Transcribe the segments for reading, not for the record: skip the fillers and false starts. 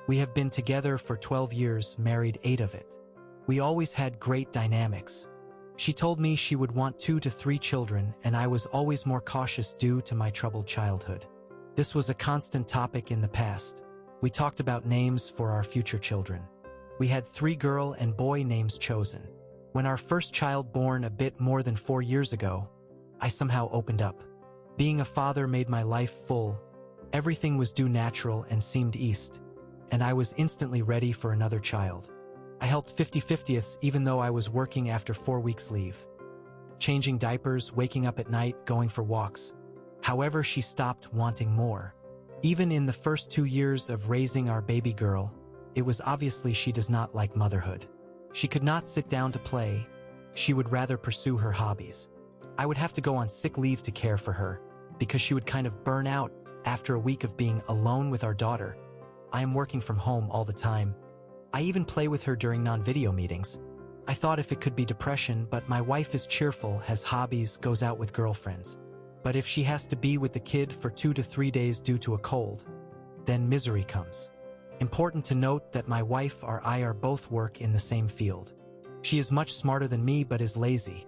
We have been together for 12 years, married 8 of it. We always had great dynamics. She told me she would want 2 to 3 children, and I was always more cautious due to my troubled childhood. This was a constant topic in the past. We talked about names for our future children. We had 3 girl and boy names chosen. When our first child born a bit more than 4 years ago, I somehow opened up. Being a father made my life full. Everything was due natural and seemed east, and I was instantly ready for another child. I helped 50/50ths even though I was working after 4 weeks leave. Changing diapers, waking up at night, going for walks. However, she stopped wanting more. Even in the first 2 years of raising our baby girl, it was obviously she does not like motherhood. She could not sit down to play. She would rather pursue her hobbies. I would have to go on sick leave to care for her, because she would kind of burn out after a week of being alone with our daughter. I am working from home all the time. I even play with her during non-video meetings. I thought if it could be depression, but my wife is cheerful, has hobbies, goes out with girlfriends. But if she has to be with the kid for 2 to 3 days due to a cold, then misery comes. Important to note that my wife or I are both work in the same field. She is much smarter than me but is lazy.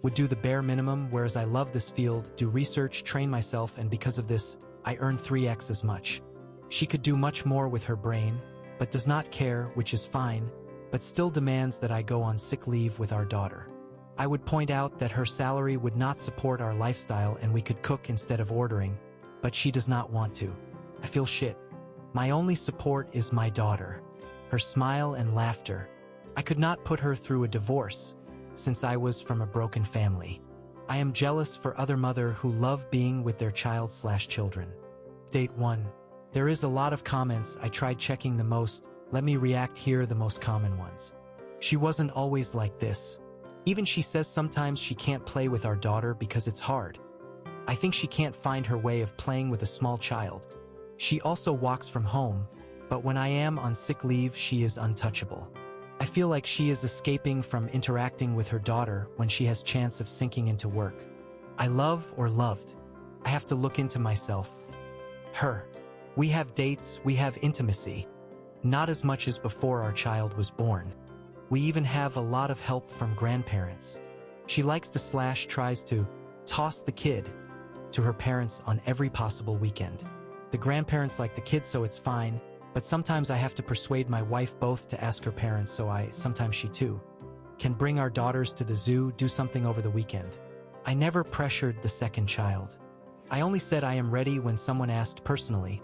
Would do the bare minimum, whereas I love this field, do research, train myself, and because of this, I earn 3x as much. She could do much more with her brain, but does not care, which is fine, but still demands that I go on sick leave with our daughter. I would point out that her salary would not support our lifestyle and we could cook instead of ordering, but she does not want to. I feel shit. My only support is my daughter, her smile and laughter. I could not put her through a divorce, since I was from a broken family. I am jealous for other mother who love being with their child/children. Date 1. There is a lot of comments. I tried checking the most. Let me react here, the most common ones. She wasn't always like this. Even she says sometimes she can't play with our daughter because it's hard. I think she can't find her way of playing with a small child. She also walks from home, but when I am on sick leave, she is untouchable. I feel like she is escaping from interacting with her daughter when she has chance of sinking into work. I love or loved. I have to look into myself. Her. We have dates, we have intimacy. Not as much as before our child was born. We even have a lot of help from grandparents. She likes to tries to toss the kid to her parents on every possible weekend. The grandparents like the kid, so it's fine, but sometimes I have to persuade my wife both to ask her parents, so sometimes she too can bring our daughters to the zoo, do something over the weekend. I never pressured the second child. I only said I am ready when someone asked personally,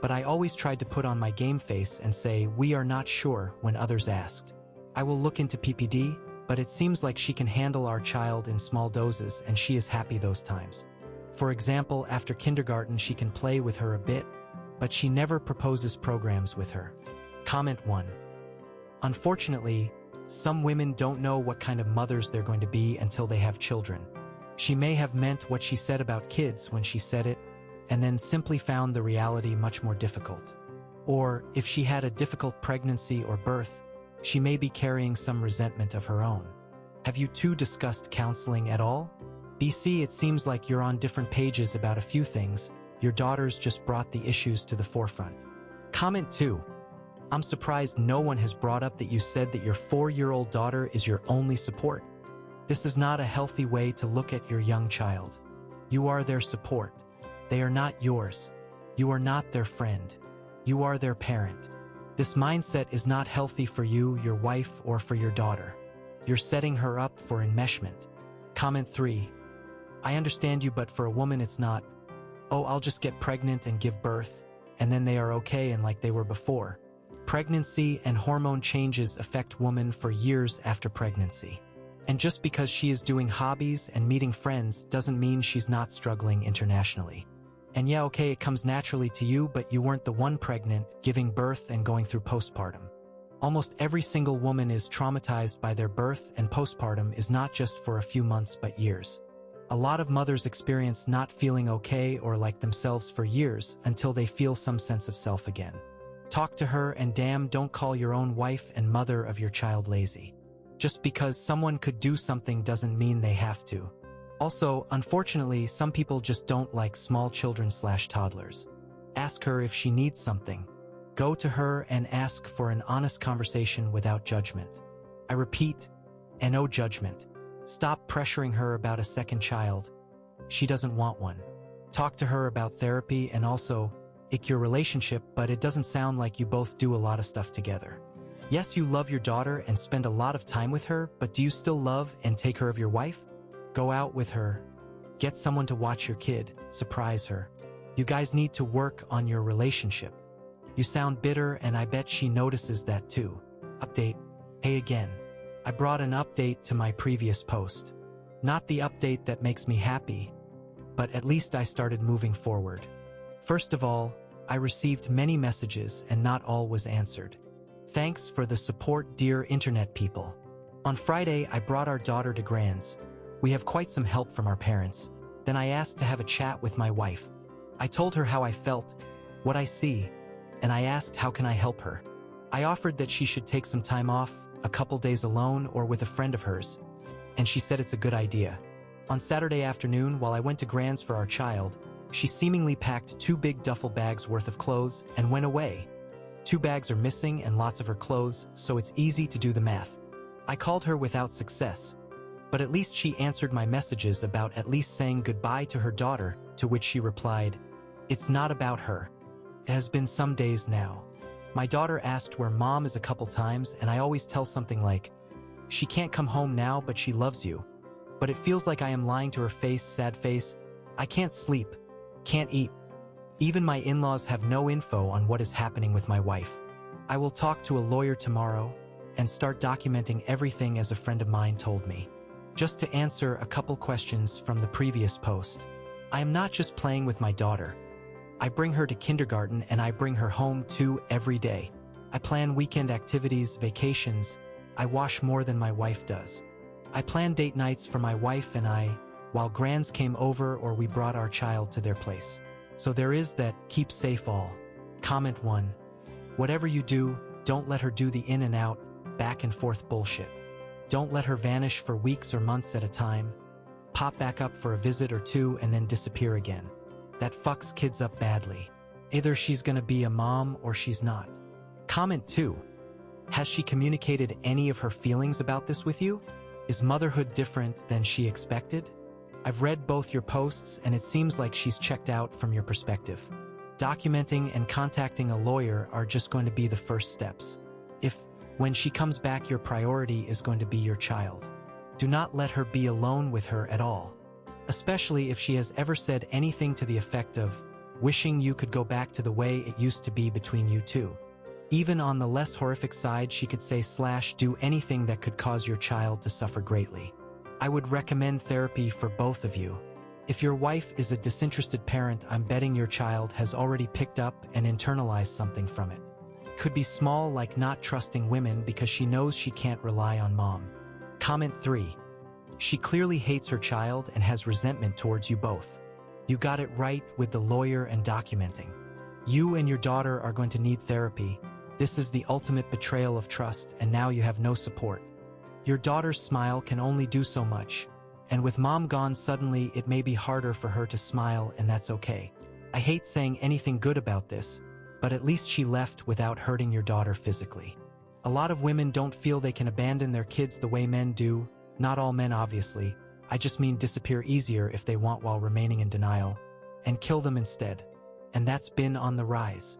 but I always tried to put on my game face and say we are not sure when others asked. I will look into PPD, but it seems like she can handle our child in small doses and she is happy those times. For example, after kindergarten she can play with her a bit, but she never proposes programs with her. Comment 1. Unfortunately, some women don't know what kind of mothers they're going to be until they have children. She may have meant what she said about kids when she said it, and then simply found the reality much more difficult. Or, if she had a difficult pregnancy or birth, she may be carrying some resentment of her own. Have you two discussed counseling at all? BC, it seems like you're on different pages about a few things. Your daughters just brought the issues to the forefront. Comment 2. I'm surprised no one has brought up that you said that your 4-year-old daughter is your only support. This is not a healthy way to look at your young child. You are their support. They are not yours. You are not their friend. You are their parent. This mindset is not healthy for you, your wife, or for your daughter. You're setting her up for enmeshment. Comment 3. I understand you, but for a woman it's not, oh, I'll just get pregnant and give birth, and then they are okay and like they were before. Pregnancy and hormone changes affect women for years after pregnancy. And just because she is doing hobbies and meeting friends doesn't mean she's not struggling internationally. And yeah, okay, it comes naturally to you, but you weren't the one pregnant, giving birth and going through postpartum. Almost every single woman is traumatized by their birth, and postpartum is not just for a few months but years. A lot of mothers experience not feeling okay or like themselves for years until they feel some sense of self again. Talk to her, and damn, don't call your own wife and mother of your child lazy. Just because someone could do something doesn't mean they have to. Also, unfortunately, some people just don't like small children/toddlers. Ask her if she needs something. Go to her and ask for an honest conversation without judgment. I repeat, and no judgment. Stop pressuring her about a second child. She doesn't want one. Talk to her about therapy and also, your relationship, but it doesn't sound like you both do a lot of stuff together. Yes, you love your daughter and spend a lot of time with her, but do you still love and take care of your wife? Go out with her. Get someone to watch your kid. Surprise her. You guys need to work on your relationship. You sound bitter and I bet she notices that too. Update. Hey again. I brought an update to my previous post. Not the update that makes me happy, but at least I started moving forward. First of all, I received many messages and not all was answered. Thanks for the support, dear internet people. On Friday, I brought our daughter to Grands. We have quite some help from our parents. Then I asked to have a chat with my wife. I told her how I felt, what I see, and I asked how can I help her. I offered that she should take some time off, a couple days alone or with a friend of hers, and she said it's a good idea. On Saturday afternoon, while I went to Grands for our child, she seemingly packed 2 big duffel bags worth of clothes and went away. 2 bags are missing and lots of her clothes, so it's easy to do the math. I called her without success, but at least she answered my messages about at least saying goodbye to her daughter, to which she replied, "It's not about her. It has been some days now. My daughter asked where mom is a couple times and I always tell something like, she can't come home now but she loves you. But it feels like I am lying to her face, sad face. I can't sleep, can't eat. Even my in-laws have no info on what is happening with my wife. I will talk to a lawyer tomorrow and start documenting everything as a friend of mine told me." Just to answer a couple questions from the previous post. I am not just playing with my daughter. I bring her to kindergarten and I bring her home too every day. I plan weekend activities, vacations. I wash more than my wife does. I plan date nights for my wife and I, while Grands came over or we brought our child to their place. So there is that, keep safe all. Comment 1. Whatever you do, don't let her do the in and out, back and forth bullshit. Don't let her vanish for weeks or months at a time. Pop back up for a visit or 2 and then disappear again. That fucks kids up badly. Either she's gonna be a mom or she's not. Comment 2. Has she communicated any of her feelings about this with you? Is motherhood different than she expected? I've read both your posts and it seems like she's checked out from your perspective. Documenting and contacting a lawyer are just going to be the first steps. If, when she comes back, your priority is going to be your child, do not let her be alone with her at all. Especially if she has ever said anything to the effect of, wishing you could go back to the way it used to be between you two. Even on the less horrific side, she could say / do anything that could cause your child to suffer greatly. I would recommend therapy for both of you. If your wife is a disinterested parent, I'm betting your child has already picked up and internalized something from it. Could be small, like not trusting women because she knows she can't rely on mom. Comment 3. She clearly hates her child and has resentment towards you both. You got it right with the lawyer and documenting. You and your daughter are going to need therapy. This is the ultimate betrayal of trust, and now you have no support. Your daughter's smile can only do so much, and with mom gone suddenly, it may be harder for her to smile, and that's okay. I hate saying anything good about this, but at least she left without hurting your daughter physically. A lot of women don't feel they can abandon their kids the way men do. Not all men, obviously. I just mean disappear easier if they want while remaining in denial, and kill them instead. And that's been on the rise.